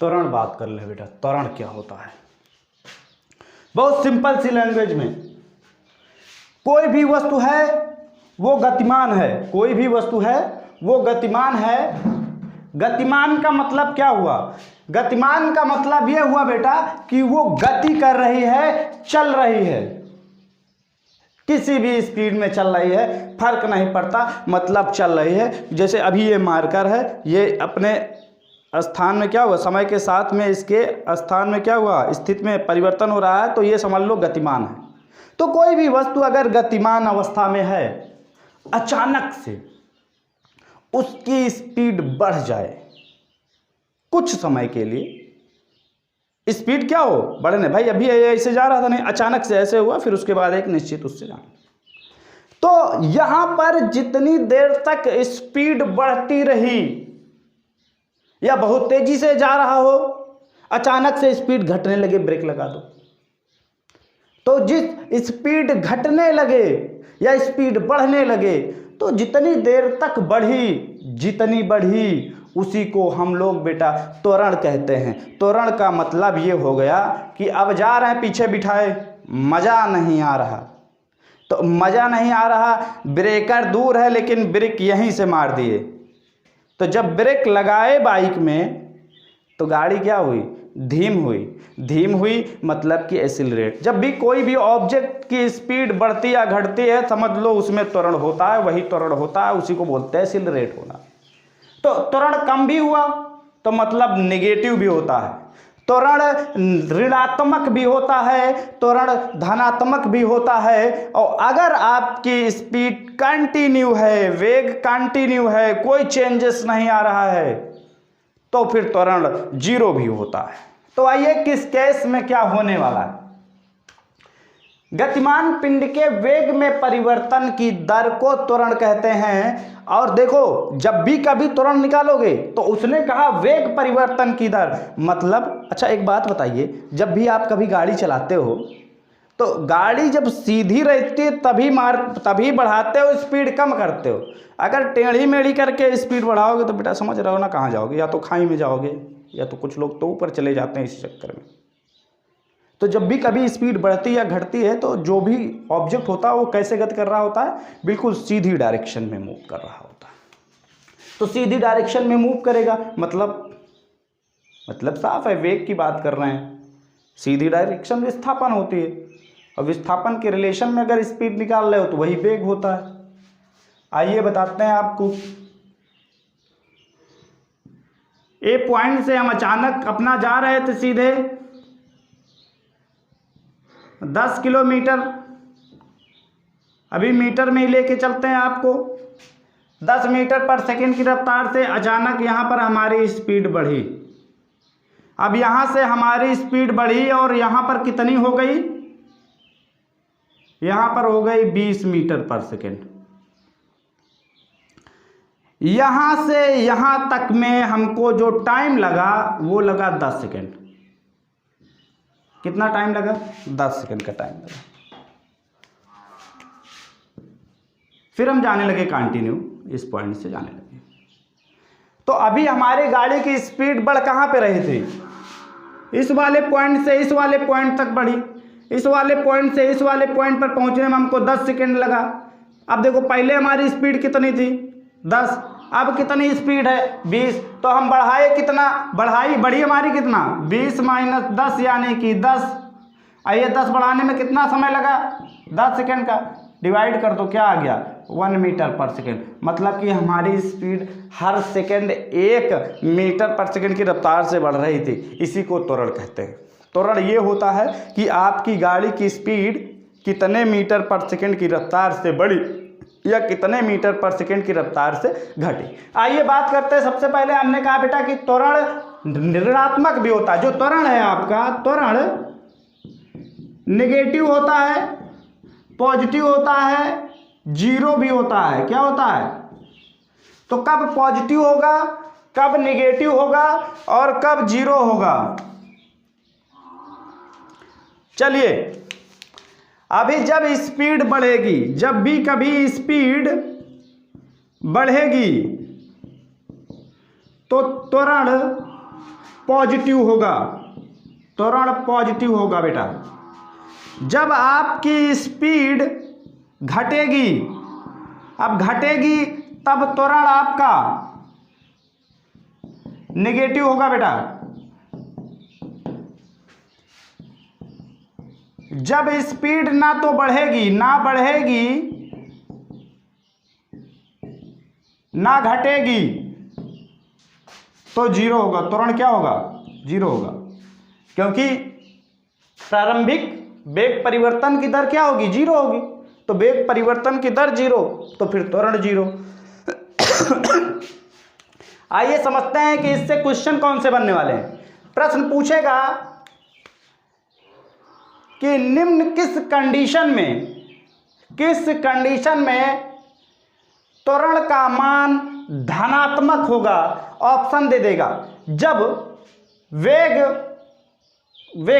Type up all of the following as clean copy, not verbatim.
त्वरण बात कर ले बेटा, त्वरण क्या होता है। बहुत सिंपल सी लैंग्वेज में, कोई भी वस्तु है वो गतिमान है, कोई भी वस्तु है वो गतिमान है। गतिमान का मतलब क्या हुआ? गतिमान का मतलब ये हुआ बेटा कि वो गति कर रही है, चल रही है, किसी भी स्पीड में चल रही है, फर्क नहीं पड़ता, मतलब चल रही है। जैसे अभी ये मार्कर है, ये अपने स्थान में क्या हुआ, समय के साथ में इसके स्थान में क्या हुआ, स्थिति में परिवर्तन हो रहा है, तो ये समझ लो गतिमान है। तो कोई भी वस्तु अगर गतिमान अवस्था में है, अचानक से उसकी स्पीड बढ़ जाए कुछ समय के लिए, स्पीड क्या हो, बढ़ने, भाई अभी ऐसे जा रहा था, नहीं अचानक से ऐसे हुआ, फिर उसके बाद एक निश्चित उससे जाना, तो यहां पर जितनी देर तक स्पीड बढ़ती रही या बहुत तेजी से जा रहा हो, अचानक से स्पीड घटने लगे, ब्रेक लगा दो, तो जिस स्पीड घटने लगे या स्पीड बढ़ने लगे, तो जितनी देर तक बढ़ी, जितनी बढ़ी, उसी को हम लोग बेटा त्वरण कहते हैं। त्वरण का मतलब ये हो गया कि अब जा रहे हैं पीछे बिठाए, मज़ा नहीं आ रहा, तो मज़ा नहीं आ रहा, ब्रेकर दूर है लेकिन ब्रेक यहीं से मार दिए, तो जब ब्रेक लगाए बाइक में तो गाड़ी क्या हुई, धीम हुई। धीम हुई मतलब कि एक्सीलरेट। जब भी कोई भी ऑब्जेक्ट की स्पीड बढ़ती या घटती है, समझ लो उसमें त्वरण होता है, वही त्वरण होता है, उसी को बोलते हैं एक्सीलरेट होना। तो त्वरण कम भी हुआ तो मतलब नेगेटिव भी होता है, त्वरण ऋणात्मक भी होता है, त्वरण धनात्मक भी होता है। और अगर आपकी स्पीड कंटिन्यू है, वेग कंटिन्यू है, कोई चेंजेस नहीं आ रहा है, तो फिर त्वरण जीरो भी होता है। तो आइए किस केस में क्या होने वाला है। गतिमान पिंड के वेग में परिवर्तन की दर को त्वरण कहते हैं। और देखो, जब भी कभी त्वरण निकालोगे तो उसने कहा वेग परिवर्तन की दर, मतलब अच्छा एक बात बताइए, जब भी आप कभी गाड़ी चलाते हो तो गाड़ी जब सीधी रहती है तभी बढ़ाते हो, स्पीड कम करते हो। अगर टेढ़ी मेढ़ी करके स्पीड बढ़ाओगे तो बेटा समझ रहे हो ना कहाँ जाओगे, या तो खाई में जाओगे, या तो कुछ लोग तो ऊपर चले जाते हैं इस चक्कर में। तो जब भी कभी स्पीड बढ़ती या घटती है तो जो भी ऑब्जेक्ट होता है वो कैसे गति कर रहा होता है, बिल्कुल सीधी डायरेक्शन में मूव कर रहा होता है। तो सीधी डायरेक्शन में मूव करेगा, मतलब साफ है, वेग की बात कर रहे हैं। सीधी डायरेक्शन विस्थापन होती है, और विस्थापन के रिलेशन में अगर स्पीड निकाल रहे हो तो वही वेग होता है। आइए बताते हैं आपको। ए पॉइंट से हम अचानक अपना जा रहे थे सीधे 10 किलोमीटर, अभी मीटर में ही लेके चलते हैं आपको। 10 मीटर पर सेकंड की रफ्तार से अचानक यहाँ पर हमारी स्पीड बढ़ी। अब यहाँ से हमारी स्पीड बढ़ी और यहाँ पर कितनी हो गई, यहाँ पर हो गई 20 मीटर पर सेकंड। यहाँ से यहाँ तक में हमको जो टाइम लगा वो लगा 10 सेकंड। कितना टाइम लगा? 10 सेकंड का टाइम लगा। फिर हम जाने लगे कंटिन्यू, इस पॉइंट से जाने लगे। तो अभी हमारी गाड़ी की स्पीड बढ़ कहाँ पे रही थी? इस वाले पॉइंट से इस वाले पॉइंट तक बढ़ी। इस वाले पॉइंट से इस वाले पॉइंट पर पहुंचने में हमको 10 सेकंड लगा। अब देखो, पहले हमारी स्पीड कितनी थी? 10। अब कितनी स्पीड है? 20। तो हम बढ़ाए कितना? बढ़ी हमारी कितना? 20 माइनस 10 यानी कि 10। आइए 10 बढ़ाने में कितना समय लगा? 10 सेकंड का। डिवाइड कर दो, क्या आ गया? 1 मीटर पर सेकंड। मतलब कि हमारी स्पीड हर सेकंड 1 मीटर पर सेकंड की रफ्तार से बढ़ रही थी। इसी को त्वरण कहते हैं। त्वरण ये होता है कि आपकी गाड़ी की स्पीड कितने मीटर पर सेकंड की रफ्तार से बढ़ी या कितने मीटर पर सेकंड की रफ्तार से घटी। आइए बात करते हैं। सबसे पहले हमने कहा बेटा कि त्वरण ऋणात्मक भी होता है। जो त्वरण है आपका, त्वरण नेगेटिव होता है, पॉजिटिव होता है, जीरो भी होता है। क्या होता है? तो कब पॉजिटिव होगा, कब नेगेटिव होगा और कब जीरो होगा? चलिए, अभी जब स्पीड बढ़ेगी, जब भी कभी स्पीड बढ़ेगी तो त्वरण पॉजिटिव होगा, त्वरण पॉजिटिव होगा बेटा। जब आपकी स्पीड घटेगी, अब घटेगी तब त्वरण आपका नेगेटिव होगा बेटा। जब स्पीड ना तो बढ़ेगी ना घटेगी तो जीरो होगा, त्वरण क्या होगा? जीरो होगा, क्योंकि प्रारंभिक वेग परिवर्तन की दर क्या होगी? जीरो होगी। तो वेग परिवर्तन की दर जीरो, तो फिर त्वरण जीरो। आइए समझते हैं कि इससे क्वेश्चन कौन से बनने वाले हैं। प्रश्न पूछेगा कि निम्न किस कंडीशन में त्वरण का मान धनात्मक होगा? ऑप्शन दे देगा। जब वेग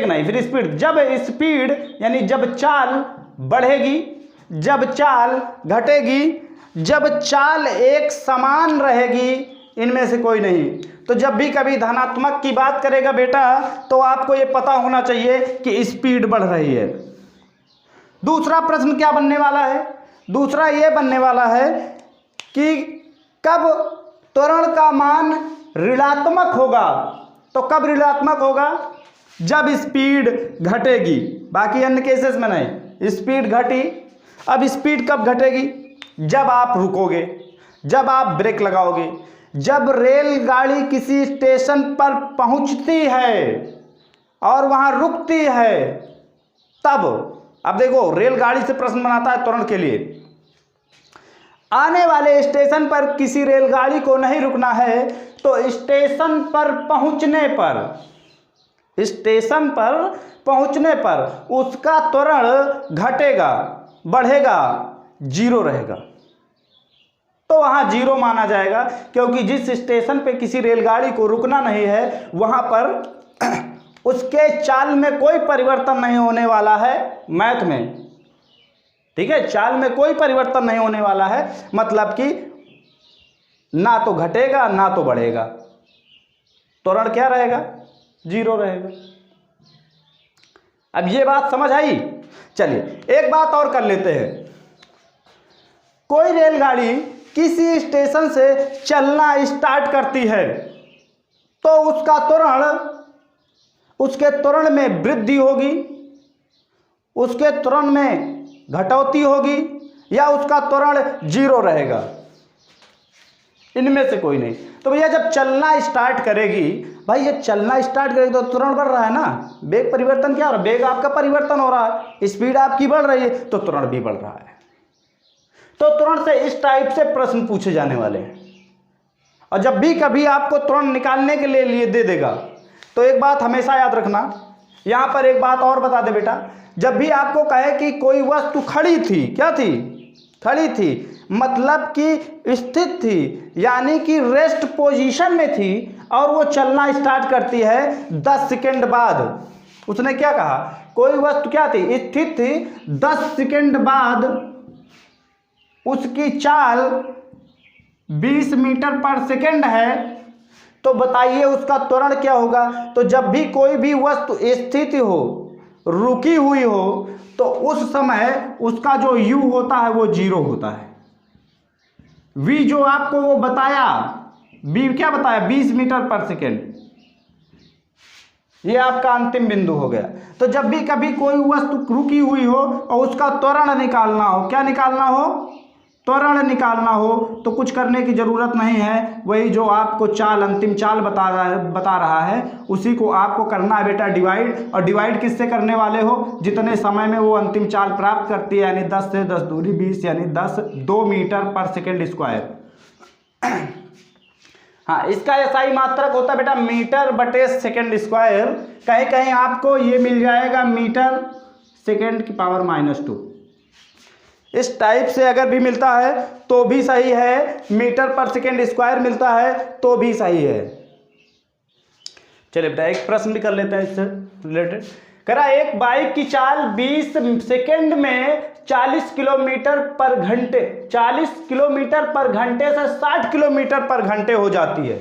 नहीं, फिर स्पीड, जब स्पीड यानी जब चाल बढ़ेगी, जब चाल घटेगी, जब चाल एक समान रहेगी, इनमें से कोई नहीं। तो जब भी कभी धनात्मक की बात करेगा बेटा तो आपको ये पता होना चाहिए कि स्पीड बढ़ रही है। दूसरा प्रश्न क्या बनने वाला है? दूसरा ये बनने वाला है कि कब त्वरण का मान ऋणात्मक होगा? तो कब ऋणात्मक होगा? जब स्पीड घटेगी, बाकी अन्य केसेस में नहीं। स्पीड घटी, अब स्पीड कब घटेगी? जब आप रुकोगे, जब आप ब्रेक लगाओगे, जब रेलगाड़ी किसी स्टेशन पर पहुंचती है और वहां रुकती है तब। अब देखो, रेलगाड़ी से प्रश्न बनाता है त्वरण के लिए। आने वाले स्टेशन पर किसी रेलगाड़ी को नहीं रुकना है, तो स्टेशन पर पहुंचने पर उसका त्वरण घटेगा, बढ़ेगा, जीरो रहेगा। तो वहां जीरो माना जाएगा, क्योंकि जिस स्टेशन पे किसी रेलगाड़ी को रुकना नहीं है वहां पर उसके चाल में कोई परिवर्तन नहीं होने वाला है। मैथ में, ठीक है, चाल में कोई परिवर्तन नहीं होने वाला है, मतलब कि ना तो घटेगा ना तो बढ़ेगा, त्वरण क्या रहेगा? जीरो रहेगा। अब ये बात समझ आई? चलिए एक बात और कर लेते हैं। कोई रेलगाड़ी किसी स्टेशन से चलना स्टार्ट करती है तो उसके त्वरण में वृद्धि होगी, उसके त्वरण में घटौती होगी, या उसका त्वरण जीरो रहेगा? इनमें से कोई नहीं। तो भैया जब चलना स्टार्ट करेगी, भाई जब चलना स्टार्ट करेगी तो त्वरण बढ़ रहा है ना, वेग परिवर्तन क्या हो रहा है? वेग आपका परिवर्तन हो रहा है, स्पीड आपकी बढ़ रही है, तो त्वरण भी बढ़ रहा है। तो त्वरण से इस टाइप से प्रश्न पूछे जाने वाले हैं। और जब भी कभी आपको त्वरण निकालने के लिए दे देगा तो एक बात हमेशा याद रखना, यहां पर एक बात और बता दे बेटा। जब भी आपको कहे कि कोई वस्तु खड़ी थी, क्या थी? खड़ी थी, मतलब कि स्थित थी, यानी कि रेस्ट पोजीशन में थी, और वो चलना स्टार्ट करती है 10 सेकंड बाद। उसने क्या कहा? कोई वस्तु क्या थी? स्थित थी, 10 सेकंड बाद उसकी चाल 20 मीटर पर सेकंड है, तो बताइए उसका त्वरण क्या होगा? तो जब भी कोई भी वस्तु स्थित हो, रुकी हुई हो, तो उस समय उसका जो u होता है वो जीरो होता है। v जो आपको वो बताया, v क्या बताया? 20 मीटर पर सेकेंड। ये आपका अंतिम बिंदु हो गया। तो जब भी कभी कोई वस्तु रुकी हुई हो और उसका त्वरण निकालना हो, क्या निकालना हो? त्वरण निकालना हो, तो कुछ करने की जरूरत नहीं है। वही जो आपको चाल, अंतिम चाल बता रहा है, उसी को आपको करना है बेटा डिवाइड। और डिवाइड किससे करने वाले हो? जितने समय में वो अंतिम चाल प्राप्त करती है, यानी 10 से 10 दूरी 20, यानी 2 मीटर पर सेकेंड स्क्वायर। हाँ, इसका SI मात्रक होता है बेटा मीटर बटे सेकेंड स्क्वायर। कहीं कहीं आपको ये मिल जाएगा मीटर सेकेंड की पावर -2। इस टाइप से अगर भी मिलता है तो भी सही है, मीटर पर सेकेंड स्क्वायर मिलता है तो भी सही है। चलिए बेटा एक प्रश्न भी कर लेते हैं इससे रिलेटेड। कह रहा एक बाइक की चाल 20 सेकेंड में 40 किलोमीटर पर घंटे, 40 किलोमीटर पर घंटे से 60 किलोमीटर पर घंटे हो जाती है।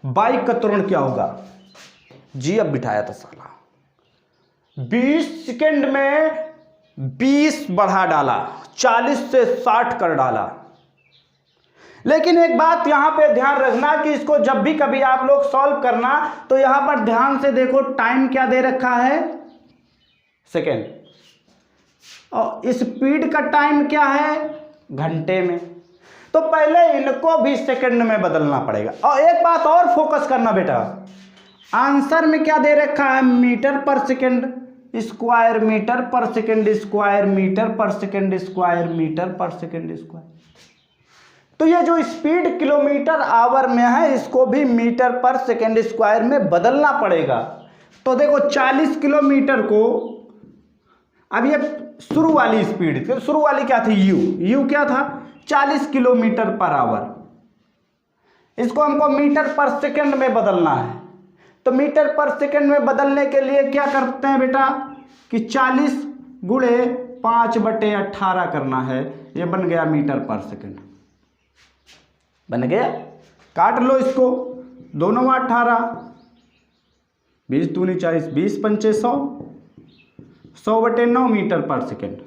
बाइक का त्वरण क्या होगा? जी अब बिठाया था साला, 20 सेकंड में 20 बढ़ा डाला, 40 से 60 कर डाला। लेकिन एक बात यहां पे ध्यान रखना कि इसको जब भी कभी आप लोग सॉल्व करना तो यहां पर ध्यान से देखो, टाइम क्या दे रखा है, सेकेंड, और स्पीड का टाइम क्या है, घंटे में। तो पहले इनको भी सेकंड में बदलना पड़ेगा। और एक बात और फोकस करना बेटा, आंसर में क्या दे रखा है, मीटर पर सेकंड स्क्वायर, मीटर पर सेकंड स्क्वायर, मीटर पर सेकंड स्क्वायर, मीटर पर सेकंड स्क्वायर। तो ये जो स्पीड किलोमीटर आवर में है इसको भी मीटर पर सेकंड स्क्वायर में बदलना पड़ेगा। तो देखो 40 किलोमीटर को, अब ये शुरू वाली स्पीड, शुरू वाली क्या थी, यू क्या था, 40 किलोमीटर पर आवर, इसको हमको मीटर पर सेकंड में बदलना है। तो मीटर पर सेकंड में बदलने के लिए क्या करते हैं बेटा कि 40 गुणे 5/18 करना है, ये बन गया मीटर पर सेकंड, बन गया। काट लो इसको, दोनों 18, 20 दूनी 40, 20 पंचे 100, 100/9 मीटर पर सेकंड।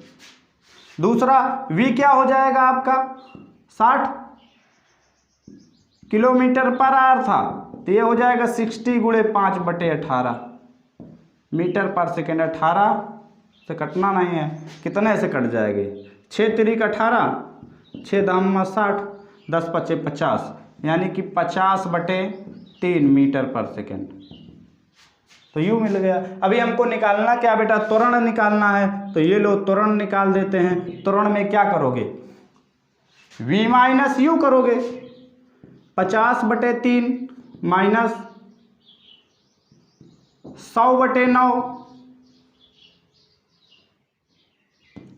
दूसरा v क्या हो जाएगा आपका, 60 किलोमीटर पर आवर था, तो ये हो जाएगा 60 गुणे 5/18 मीटर पर सेकंड। 18 से कटना नहीं है, कितने से कट जाएंगे, 6 तिरिक 18, 6 दाम 60, 10 पचे 50, यानी कि 50/3 मीटर पर सेकंड। तो यू मिल गया। अभी हमको निकालना क्या बेटा, त्वरण निकालना है। तो ये लो त्वरण निकाल देते हैं। त्वरण में क्या करोगे, v माइनस यू करोगे, 50/3 माइनस 100/9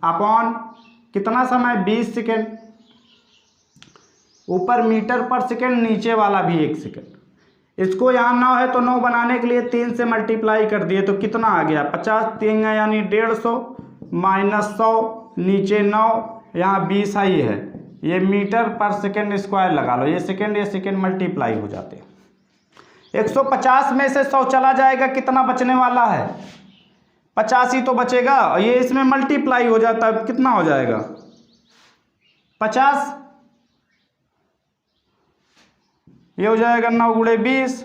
अपॉन कितना समय, 20 सेकेंड। ऊपर मीटर पर सेकेंड, नीचे वाला भी 1 सेकेंड। इसको यहाँ 9 है तो 9 बनाने के लिए 3 से मल्टीप्लाई कर दिए तो कितना आ गया, 50 3 है यानी 150 माइनस 100, नीचे 9, यहाँ 20 ही है, ये मीटर पर सेकेंड स्क्वायर लगा लो, ये सेकेंड मल्टीप्लाई हो जाते हैं। 150 में से 100 चला जाएगा, कितना बचने वाला है, 50 ही तो बचेगा। ये इसमें मल्टीप्लाई हो जाता है, कितना हो जाएगा 50, ये हो जाएगा 9 गुणे 20,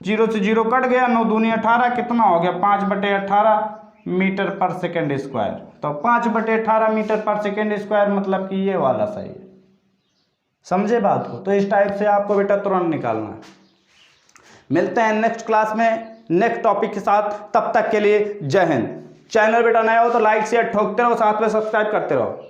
0 से 0 कट गया, 9 दूनी 18, कितना हो गया 5/18 मीटर पर सेकेंड स्क्वायर। तो 5/18 मीटर पर सेकेंड स्क्वायर मतलब कि ये वाला सही है। समझे बात को। तो इस टाइप से आपको बेटा तुरंत निकालना है। मिलते हैं नेक्स्ट क्लास में नेक्स्ट टॉपिक के साथ, तब तक के लिए जय हिंद। चैनल बेटा नया हो तो लाइक शेयर ठोकते रहो, साथ में सब्सक्राइब करते रहो।